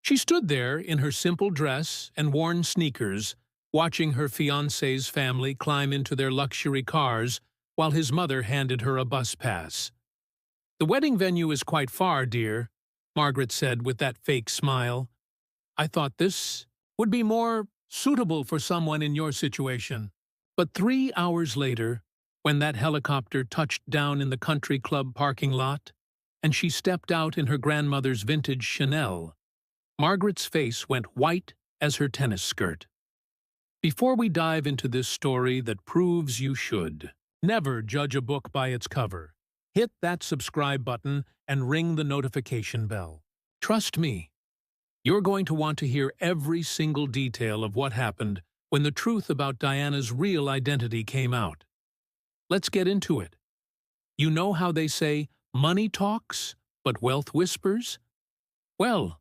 She stood there in her simple dress and worn sneakers, watching her fiancé's family climb into their luxury cars while his mother handed her a bus pass. "The wedding venue is quite far, dear," Margaret said with that fake smile. "I thought this would be more suitable for someone in your situation." But 3 hours later, when that helicopter touched down in the country club parking lot, and she stepped out in her grandmother's vintage Chanel, Margaret's face went white as her tennis skirt. Before we dive into this story that proves you should never judge a book by its cover, hit that subscribe button and ring the notification bell. Trust me, you're going to want to hear every single detail of what happened when the truth about Diana's real identity came out. Let's get into it. You know how they say, money talks, but wealth whispers? Well,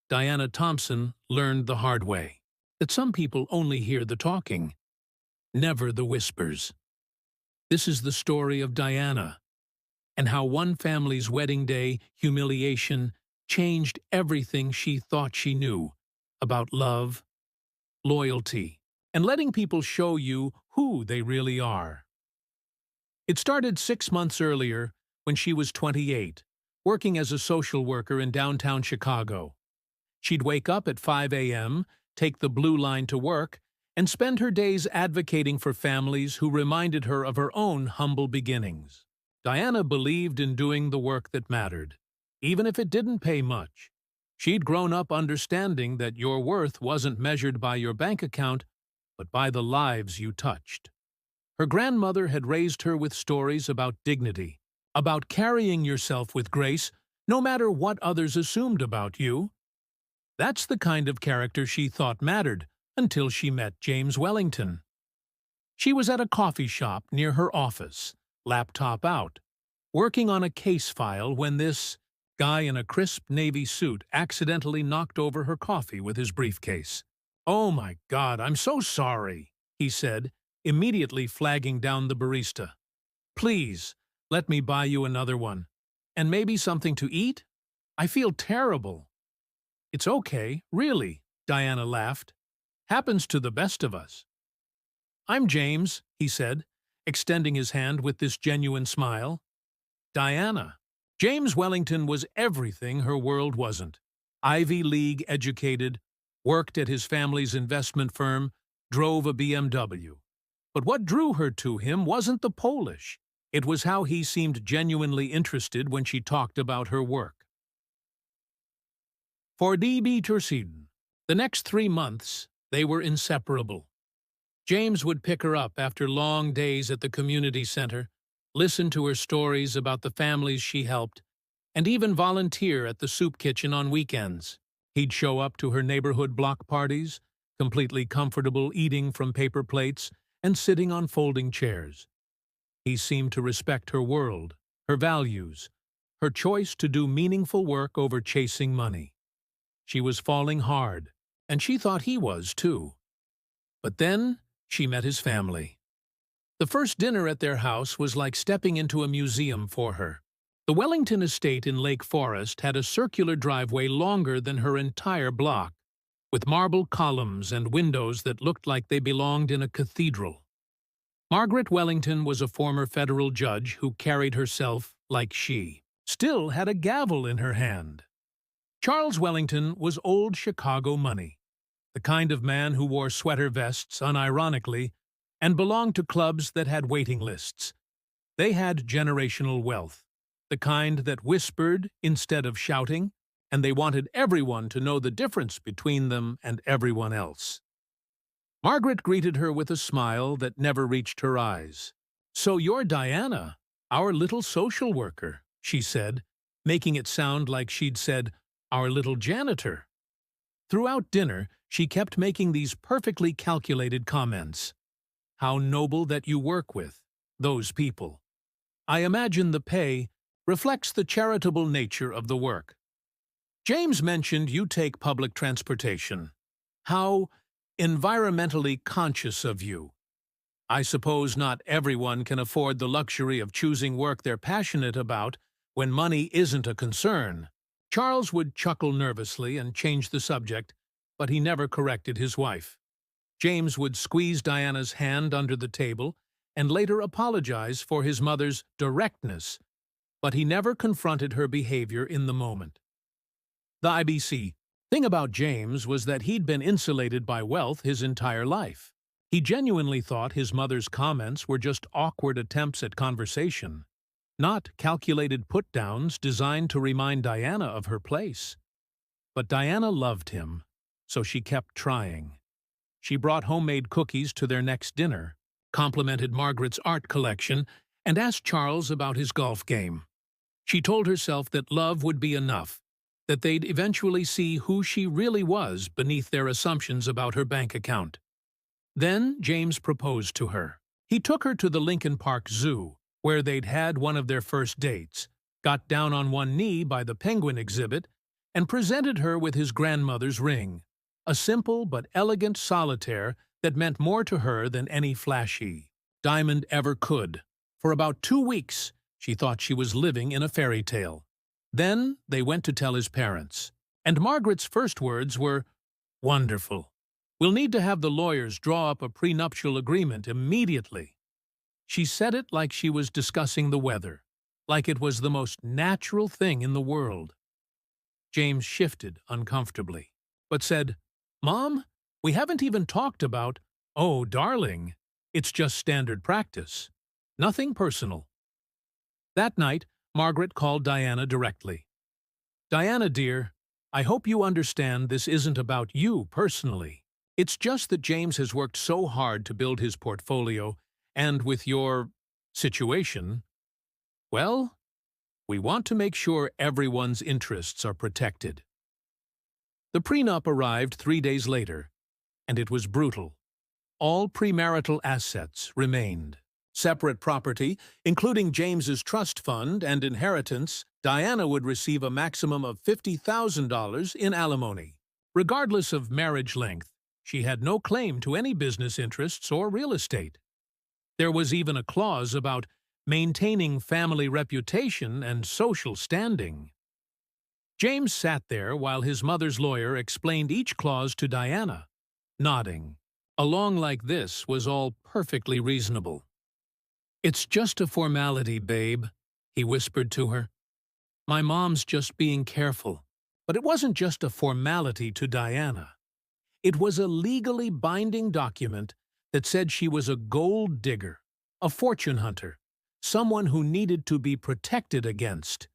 Diana Thompson learned the hard way that some people only hear the talking, never the whispers. This is the story of Diana, and how one family's wedding day humiliation changed everything she thought she knew about love, loyalty, and letting people show you who they really are. It started 6 months earlier when she was 28, working as a social worker in downtown Chicago. She'd wake up at 5 a.m., take the blue line to work, and spend her days advocating for families who reminded her of her own humble beginnings. Diana believed in doing the work that mattered, even if it didn't pay much. She'd grown up understanding that your worth wasn't measured by your bank account, but by the lives you touched. Her grandmother had raised her with stories about dignity, about carrying yourself with grace, no matter what others assumed about you. That's the kind of character she thought mattered until she met James Wellington. She was at a coffee shop near her office, laptop out, working on a case file when this guy in a crisp navy suit accidentally knocked over her coffee with his briefcase. "Oh my God, I'm so sorry," he said, immediately flagging down the barista. "Please, let me buy you another one. And maybe something to eat? I feel terrible." "It's okay, really," Diana laughed. "Happens to the best of us." "I'm James," he said, extending his hand with this genuine smile. Diana. James Wellington was everything her world wasn't. Ivy League educated, worked at his family's investment firm, drove a BMW. But what drew her to him wasn't the Polish. It was how he seemed genuinely interested when she talked about her work. For DB Turciden, the next 3 months, they were inseparable. James would pick her up after long days at the community center, listen to her stories about the families she helped, and even volunteer at the soup kitchen on weekends. He'd show up to her neighborhood block parties, completely comfortable eating from paper plates and sitting on folding chairs. He seemed to respect her world, her values, her choice to do meaningful work over chasing money. She was falling hard, and she thought he was too. But then she met his family. The first dinner at their house was like stepping into a museum for her. The Wellington estate in Lake Forest had a circular driveway longer than her entire block, with marble columns and windows that looked like they belonged in a cathedral. Margaret Wellington was a former federal judge who carried herself like she still had a gavel in her hand. Charles Wellington was old Chicago money, the kind of man who wore sweater vests unironically and belonged to clubs that had waiting lists. They had generational wealth, the kind that whispered instead of shouting, and they wanted everyone to know the difference between them and everyone else. Margaret greeted her with a smile that never reached her eyes. "So you're Diana, our little social worker," she said, making it sound like she'd said, "our little janitor." Throughout dinner, she kept making these perfectly calculated comments. "How noble that you work with those people. I imagine the pay reflects the charitable nature of the work. James mentioned you take public transportation. How environmentally conscious of you. I suppose not everyone can afford the luxury of choosing work they're passionate about when money isn't a concern." Charles would chuckle nervously and change the subject, but he never corrected his wife. James would squeeze Diana's hand under the table and later apologize for his mother's directness, but he never confronted her behavior in the moment. The IBC thing about James was that he'd been insulated by wealth his entire life. He genuinely thought his mother's comments were just awkward attempts at conversation, not calculated put-downs designed to remind Diana of her place. But Diana loved him, so she kept trying. She brought homemade cookies to their next dinner, complimented Margaret's art collection, and asked Charles about his golf game. She told herself that love would be enough, that they'd eventually see who she really was beneath their assumptions about her bank account. Then James proposed to her. He took her to the Lincoln Park Zoo, where they'd had one of their first dates, got down on one knee by the penguin exhibit, and presented her with his grandmother's ring, a simple but elegant solitaire that meant more to her than any flashy diamond ever could. For about 2 weeks, she thought she was living in a fairy tale. Then they went to tell his parents, and Margaret's first words were, "Wonderful. We'll need to have the lawyers draw up a prenuptial agreement immediately." She said it like she was discussing the weather, like it was the most natural thing in the world. James shifted uncomfortably, but said, "Mom, we haven't even talked about—" "Oh, darling, it's just standard practice. Nothing personal." That night, Margaret called Diana directly. "Diana, dear, I hope you understand this isn't about you personally. It's just that James has worked so hard to build his portfolio, and with your situation, well, we want to make sure everyone's interests are protected." The prenup arrived 3 days later, and it was brutal. All premarital assets remained. Separate property, including James's trust fund and inheritance, Diana would receive a maximum of $50,000 in alimony. Regardless of marriage length, she had no claim to any business interests or real estate. There was even a clause about maintaining family reputation and social standing. James sat there while his mother's lawyer explained each clause to Diana, nodding. A law like this was all perfectly reasonable. "It's just a formality, babe," he whispered to her. "My mom's just being careful." But it wasn't just a formality to Diana. It was a legally binding document that said she was a gold digger, a fortune hunter, someone who needed to be protected against.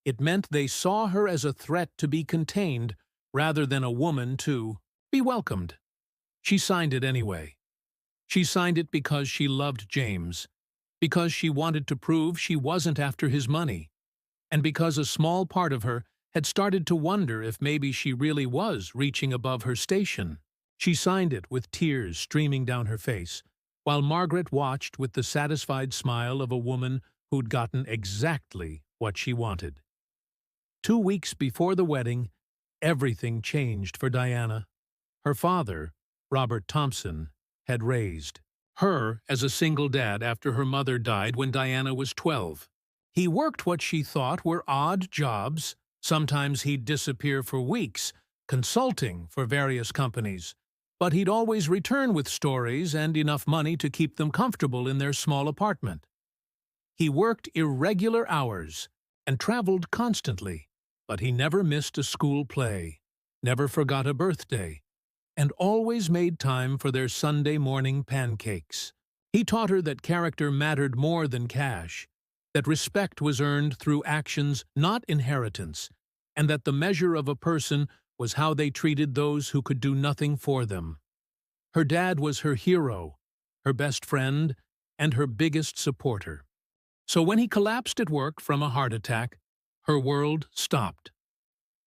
It meant they saw her as a threat to be contained rather than a woman to be welcomed. She signed it anyway. She signed it because she loved James, because she wanted to prove she wasn't after his money, and because a small part of her had started to wonder if maybe she really was reaching above her station. She signed it with tears streaming down her face, while Margaret watched with the satisfied smile of a woman who'd gotten exactly what she wanted. 2 weeks before the wedding, everything changed for Diana. Her father, Robert Thompson, had raised her as a single dad after her mother died when Diana was 12. He worked what she thought were odd jobs. Sometimes he'd disappear for weeks, consulting for various companies, but he'd always return with stories and enough money to keep them comfortable in their small apartment. He worked irregular hours and traveled constantly, but he never missed a school play, never forgot a birthday, and always made time for their Sunday morning pancakes. He taught her that character mattered more than cash, that respect was earned through actions, not inheritance, and that the measure of a person was how they treated those who could do nothing for them. Her dad was her hero, her best friend, and her biggest supporter. So when he collapsed at work from a heart attack, her world stopped.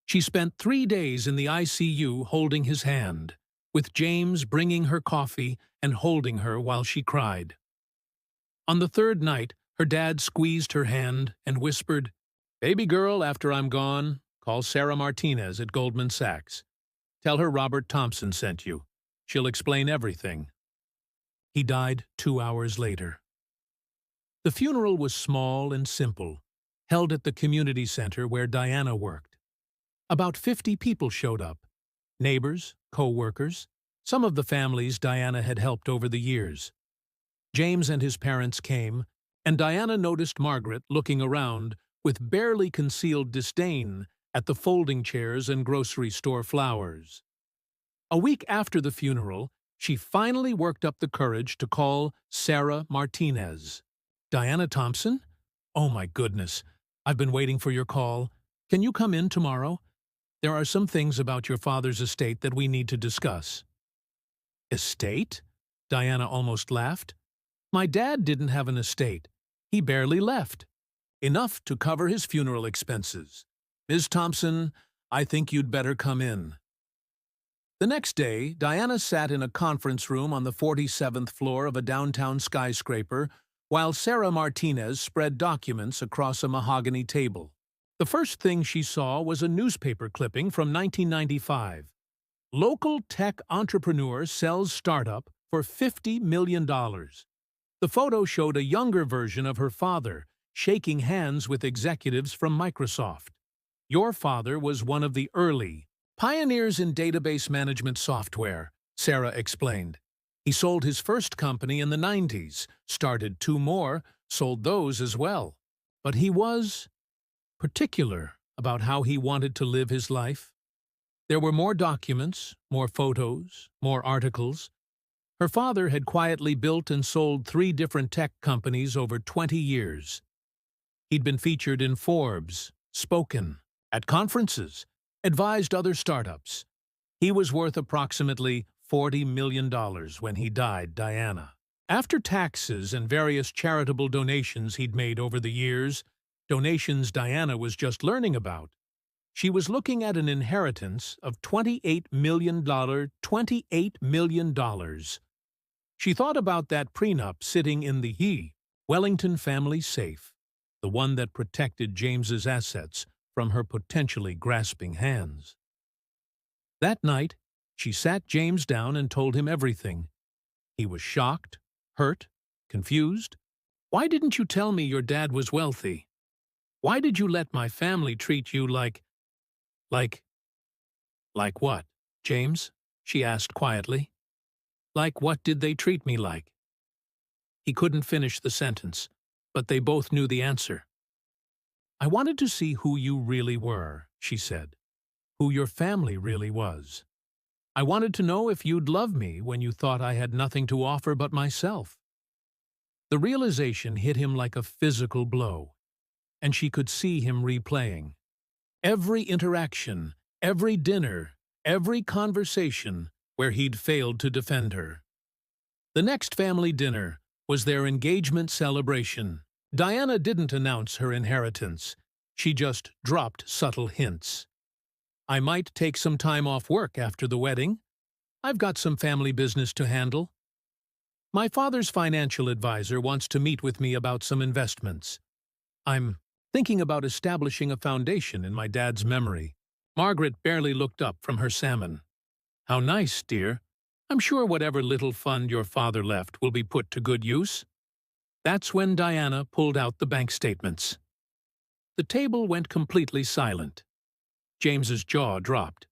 She spent 3 days in the ICU holding his hand, with James bringing her coffee and holding her while she cried. On the 3rd night, her dad squeezed her hand and whispered, "Baby girl, after I'm gone, call Sarah Martinez at Goldman Sachs. Tell her Robert Thompson sent you. She'll explain everything." He died 2 hours later. The funeral was small and simple, held at the community center where Diana worked. About 50 people showed up. Neighbors, co-workers, some of the families Diana had helped over the years. James and his parents came, and Diana noticed Margaret looking around with barely concealed disdain at the folding chairs and grocery store flowers. A week after the funeral, she finally worked up the courage to call Sarah Martinez. "Diana Thompson? Oh my goodness, I've been waiting for your call. Can you come in tomorrow? There are some things about your father's estate that we need to discuss." "Estate?" Diana almost laughed. "My dad didn't have an estate. He barely left. Enough to cover his funeral expenses. Ms. Thompson, I think you'd better come in." The next day, Diana sat in a conference room on the 47th floor of a downtown skyscraper while Sarah Martinez spread documents across a mahogany table. The first thing she saw was a newspaper clipping from 1995. Local tech entrepreneur sells startup for $50 million. The photo showed a younger version of her father, shaking hands with executives from Microsoft. "Your father was one of the early pioneers in database management software," Sarah explained. "He sold his first company in the 90s, started 2 more, sold those as well. But he was particular about how he wanted to live his life." There were more documents, more photos, more articles. Her father had quietly built and sold 3 different tech companies over 20 years. He'd been featured in Forbes, spoken, at conferences, advised other startups. He was worth approximately $40 million when he died, Diana. After taxes and various charitable donations he'd made over the years, donations Diana was just learning about, she was looking at an inheritance of $28 million. $28 million. She thought about that prenup sitting in the Wellington family safe, the one that protected James's assets from her potentially grasping hands. That night, she sat James down and told him everything. He was shocked, hurt, confused. "Why didn't you tell me your dad was wealthy? Why did you let my family treat you like what, James?" she asked quietly. "Like what did they treat me like?" He couldn't finish the sentence, but they both knew the answer. "I wanted to see who you really were," she said, "who your family really was. I wanted to know if you'd love me when you thought I had nothing to offer but myself." The realization hit him like a physical blow, and she could see him replaying. Every interaction, every dinner, every conversation where he'd failed to defend her. The next family dinner was their engagement celebration. Diana didn't announce her inheritance. She just dropped subtle hints. "I might take some time off work after the wedding. I've got some family business to handle. My father's financial advisor wants to meet with me about some investments. I'm thinking about establishing a foundation in my dad's memory." Margaret barely looked up from her salmon. "How nice, dear. I'm sure whatever little fund your father left will be put to good use." That's when Diana pulled out the bank statements. The table went completely silent. James's jaw dropped.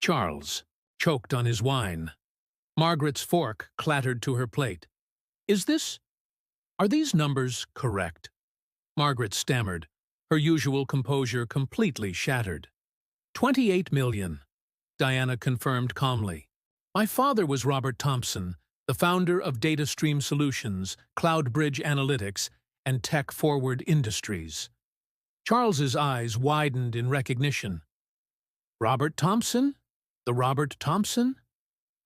Charles choked on his wine. Margaret's fork clattered to her plate. Are these numbers correct?" Margaret stammered, her usual composure completely shattered. $28 million, Diana confirmed calmly. "My father was Robert Thompson, the founder of Data Stream Solutions, CloudBridge Analytics, and Tech Forward Industries." Charles's eyes widened in recognition. "Robert Thompson? The Robert Thompson?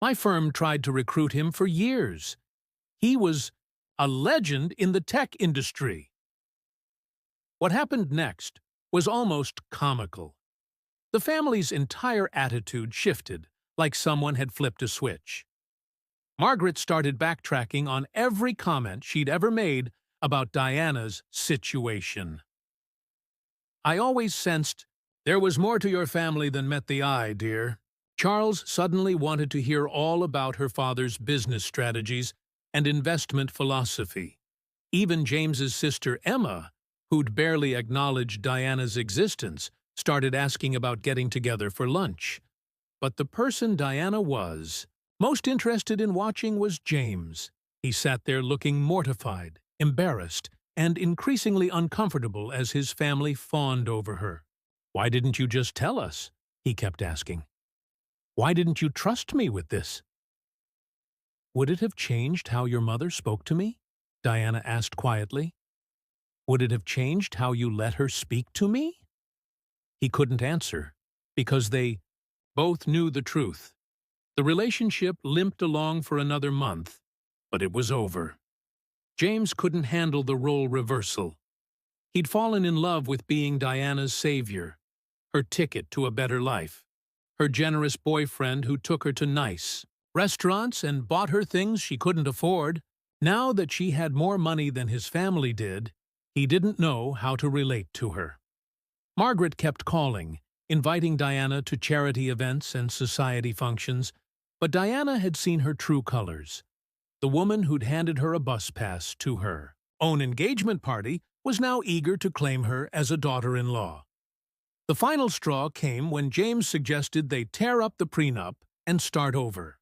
My firm tried to recruit him for years. He was a legend in the tech industry." What happened next was almost comical. The family's entire attitude shifted, like someone had flipped a switch. Margaret started backtracking on every comment she'd ever made about Diana's situation. "I always sensed there was more to your family than met the eye, dear." Charles suddenly wanted to hear all about her father's business strategies and investment philosophy. Even James's sister Emma, who'd barely acknowledged Diana's existence, started asking about getting together for lunch. But the person Diana was most interested in watching was James. He sat there looking mortified, embarrassed, and increasingly uncomfortable as his family fawned over her. "Why didn't you just tell us?" he kept asking. "Why didn't you trust me with this?" "Would it have changed how your mother spoke to me?" Diana asked quietly. "Would it have changed how you let her speak to me?" He couldn't answer, because they both knew the truth. The relationship limped along for another month, but it was over. James couldn't handle the role reversal. He'd fallen in love with being Diana's savior, her ticket to a better life, her generous boyfriend who took her to nice restaurants and bought her things she couldn't afford. Now that she had more money than his family did, he didn't know how to relate to her. Margaret kept calling, inviting Diana to charity events and society functions, but Diana had seen her true colors. The woman who'd handed her a bus pass to her own engagement party was now eager to claim her as a daughter-in-law. The final straw came when James suggested they tear up the prenup and start over.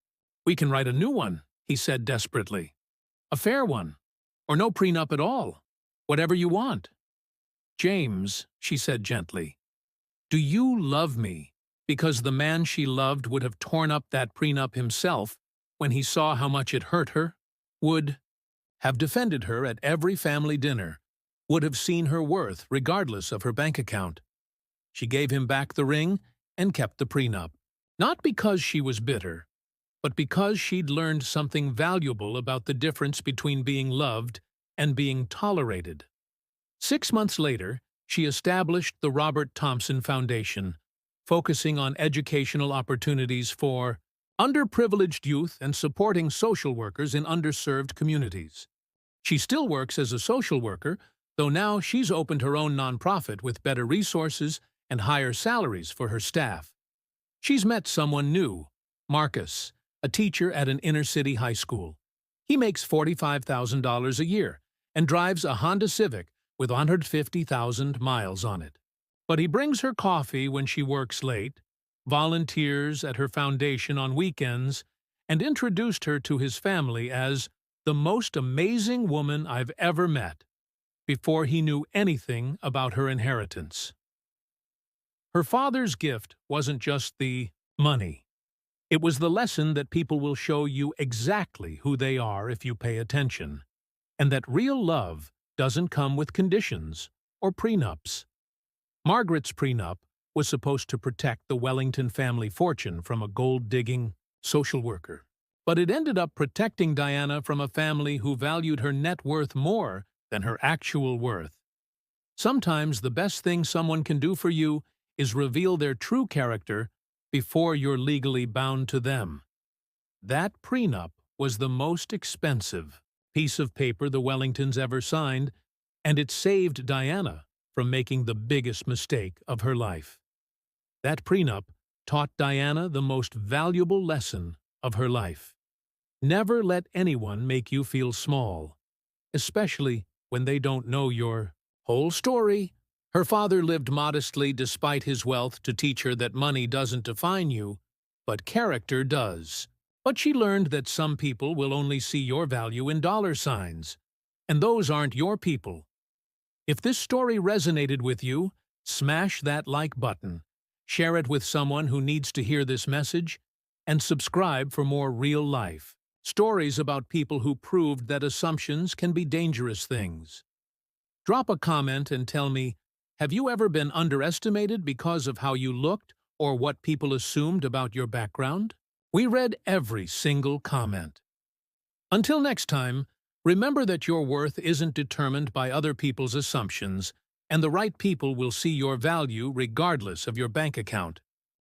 "We can write a new one," he said desperately. "A fair one, or no prenup at all. Whatever you want." "James," she said gently, "do you love me because the man she loved would have torn up that prenup himself when he saw how much it hurt her, would have defended her at every family dinner, would have seen her worth regardless of her bank account?" She gave him back the ring and kept the prenup, not because she was bitter, but because she'd learned something valuable about the difference between being loved and being tolerated. 6 months later, she established the Robert Thompson Foundation, focusing on educational opportunities for underprivileged youth and supporting social workers in underserved communities. She still works as a social worker, though now she's opened her own nonprofit with better resources and higher salaries for her staff. She's met someone new, Marcus, a teacher at an inner-city high school. He makes $45,000 a year and drives a Honda Civic with 150,000 miles on it. But he brings her coffee when she works late, volunteers at her foundation on weekends, and introduced her to his family as the most amazing woman I've ever met, before he knew anything about her inheritance. Her father's gift wasn't just the money. It was the lesson that people will show you exactly who they are if you pay attention, and that real love doesn't come with conditions or prenups. Margaret's prenup was supposed to protect the Wellington family fortune from a gold-digging social worker, but it ended up protecting Diana from a family who valued her net worth more than her actual worth. Sometimes the best thing someone can do for you is reveal their true character before you're legally bound to them. That prenup was the most expensive piece of paper the Wellingtons ever signed, and it saved Diana from making the biggest mistake of her life. That prenup taught Diana the most valuable lesson of her life. Never let anyone make you feel small, especially when they don't know your whole story. Her father lived modestly despite his wealth to teach her that money doesn't define you, but character does. But she learned that some people will only see your value in dollar signs, and those aren't your people. If this story resonated with you, smash that like button, share it with someone who needs to hear this message, and subscribe for more real-life stories about people who proved that assumptions can be dangerous things. Drop a comment and tell me, have you ever been underestimated because of how you looked or what people assumed about your background? We read every single comment. Until next time, remember that your worth isn't determined by other people's assumptions, and the right people will see your value regardless of your bank account.